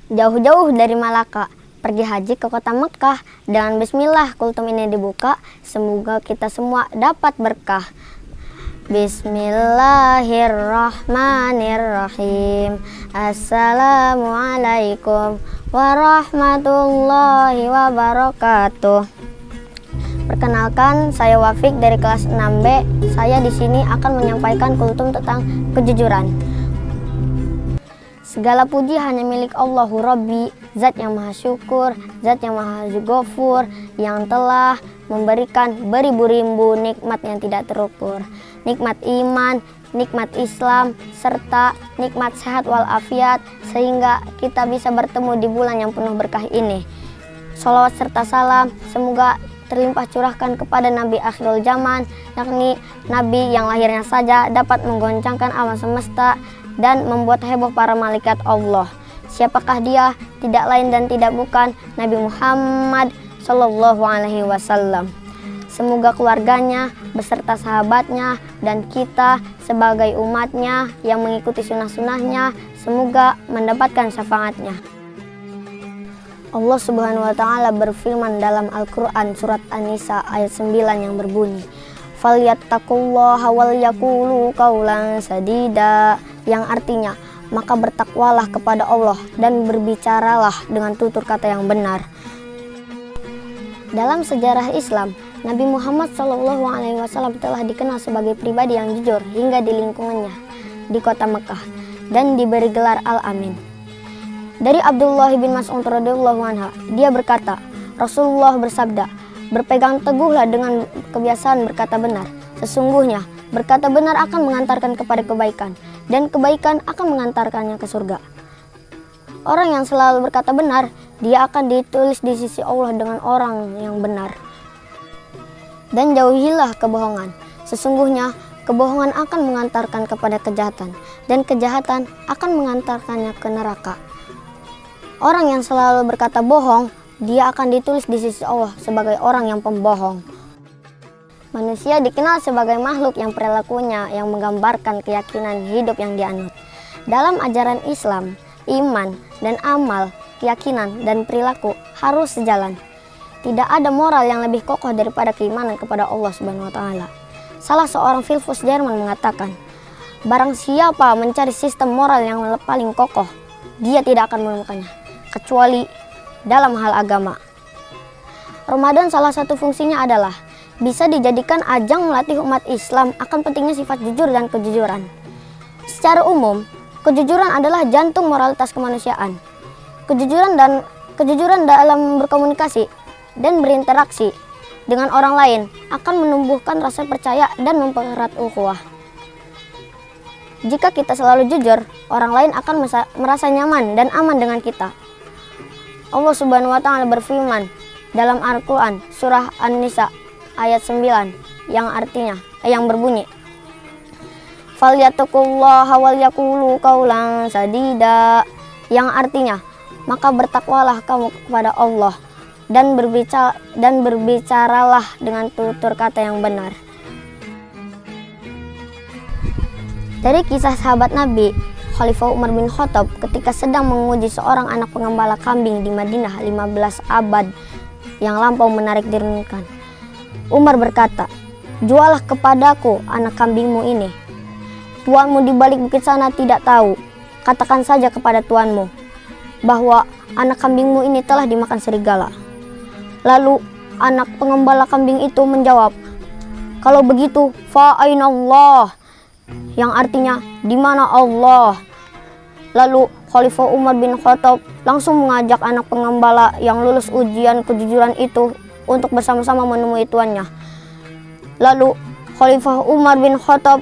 Jauh-jauh dari Malaka, pergi haji ke kota Mekah. Dengan bismillah kultum ini dibuka, semoga kita semua dapat berkah. Bismillahirrahmanirrahim. Assalamualaikum warahmatullahi wabarakatuh. Perkenalkan, saya Wafik dari kelas 6B. Saya di sini akan menyampaikan kultum tentang kejujuran. Segala puji hanya milik Allahu Rabbi, Zat yang maha syukur, Zat yang maha ghafur, yang telah memberikan beribu-ribu nikmat yang tidak terukur. Nikmat iman, nikmat Islam, serta nikmat sehat walafiat, sehingga kita bisa bertemu di bulan yang penuh berkah ini. Sholawat serta salam semoga terlimpah curahkan kepada Nabi akhirul zaman, yakni Nabi yang lahirnya saja dapat menggoncangkan alam semesta dan membuat heboh para malaikat Allah. Siapakah dia? Tidak lain dan tidak bukan Nabi Muhammad Sallallahu Alaihi Wasallam. Semoga keluarganya beserta sahabatnya dan kita sebagai umatnya yang mengikuti sunnah-sunnahnya semoga mendapatkan syafaatnya. Allah Subhanahu wa Ta'ala berfirman dalam Al-Quran surat An-Nisa ayat 9 yang berbunyi, "Falyattaqullaha wal yaqulu qawlan sadida," yang artinya, maka bertakwalah kepada Allah dan berbicaralah dengan tutur kata yang benar. Dalam sejarah Islam, Nabi Muhammad SAW telah dikenal sebagai pribadi yang jujur hingga di lingkungannya di kota Mekah dan diberi gelar Al-Amin. Dari Abdullah bin Mas'ud radhiyallahu anhu, dia berkata, Rasulullah bersabda, "Berpegang teguhlah dengan kebiasaan berkata benar. Sesungguhnya berkata benar akan mengantarkan kepada kebaikan, dan kebaikan akan mengantarkannya ke surga." Orang yang selalu berkata benar, dia akan ditulis di sisi Allah dengan orang yang benar. Dan jauhilah kebohongan. Sesungguhnya kebohongan akan mengantarkan kepada kejahatan, dan kejahatan akan mengantarkannya ke neraka. Orang yang selalu berkata bohong, dia akan ditulis di sisi Allah sebagai orang yang pembohong. Manusia dikenal sebagai makhluk yang perilakunya yang menggambarkan keyakinan hidup yang dianut. Dalam ajaran Islam, iman dan amal, keyakinan dan perilaku harus sejalan. Tidak ada moral yang lebih kokoh daripada keimanan kepada Allah Subhanahu wa Ta'ala. Salah seorang filsuf Jerman mengatakan, barang siapa mencari sistem moral yang paling kokoh, dia tidak akan menemukannya, kecuali dalam hal agama. Ramadan salah satu fungsinya adalah bisa dijadikan ajang melatih umat Islam akan pentingnya sifat jujur dan kejujuran. Secara umum, kejujuran adalah jantung moralitas kemanusiaan. Kejujuran dalam berkomunikasi dan berinteraksi dengan orang lain akan menumbuhkan rasa percaya dan mempererat ukhuwah. Jika kita selalu jujur, orang lain akan merasa nyaman dan aman dengan kita. Allah Subhanahu wa Ta'ala berfirman dalam Al-Quran surah An-Nisa ayat 9 yang berbunyi, "Falyattaqullaha wal yaqulu qawlan sadida," yang artinya, maka bertakwalah kamu kepada Allah dan berbicaralah dengan tutur kata yang benar. Dari kisah sahabat Nabi, Khalifah Umar bin Khattab ketika sedang menguji seorang anak pengembala kambing di Madinah 15 abad yang lampau menarik dirunkan. Umar berkata, "Jualah kepadaku anak kambingmu ini. Tuanmu di balik bukit sana tidak tahu. Katakan saja kepada tuanmu bahwa anak kambingmu ini telah dimakan serigala." Lalu anak pengembala kambing itu menjawab, "Kalau begitu, fa aina Allah?" yang artinya, di mana Allah? Lalu Khalifah Umar bin Khattab langsung mengajak anak pengembala yang lulus ujian kejujuran itu untuk bersama-sama menemui tuannya. Lalu Khalifah Umar bin Khattab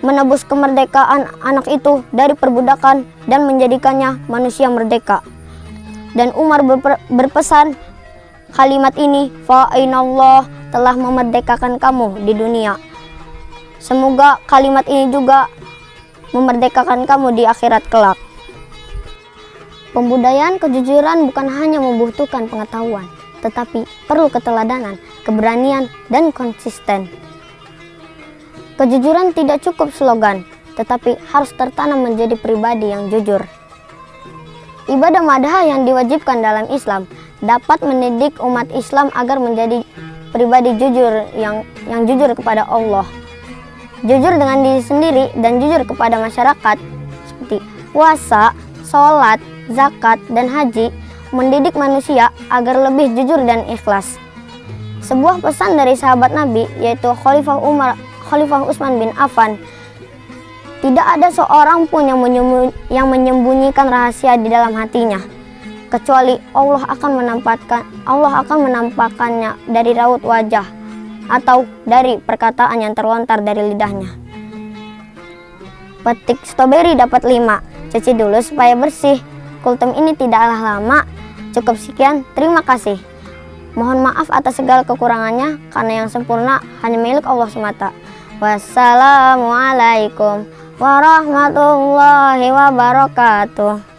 menebus kemerdekaan anak itu dari perbudakan dan menjadikannya manusia merdeka. Dan Umar berpesan, kalimat ini, fa ainallah, telah memerdekakan kamu di dunia. Semoga kalimat ini juga memerdekakan kamu di akhirat kelak. Pembudayaan kejujuran bukan hanya membutuhkan pengetahuan, tetapi perlu keteladanan, keberanian, dan konsisten. Kejujuran tidak cukup slogan, tetapi harus tertanam menjadi pribadi yang jujur. Ibadah madhah yang diwajibkan dalam Islam dapat mendidik umat Islam agar menjadi pribadi jujur yang jujur kepada Allah, jujur dengan diri sendiri dan jujur kepada masyarakat. Seperti puasa, sholat, zakat, dan haji mendidik manusia agar lebih jujur dan ikhlas. Sebuah pesan dari sahabat Nabi, yaitu Khalifah Utsman bin Affan, tidak ada seorang pun yang menyembunyikan rahasia di dalam hatinya, kecuali Allah akan menampakkannya dari raut wajah atau dari perkataan yang terlontar dari lidahnya. Petik stroberi dapat 5. Cuci dulu supaya bersih. Kultum ini tidaklah lama. Cukup sekian, terima kasih. Mohon maaf atas segala kekurangannya, karena yang sempurna hanya milik Allah semata. Wassalamualaikum warahmatullahi wabarakatuh.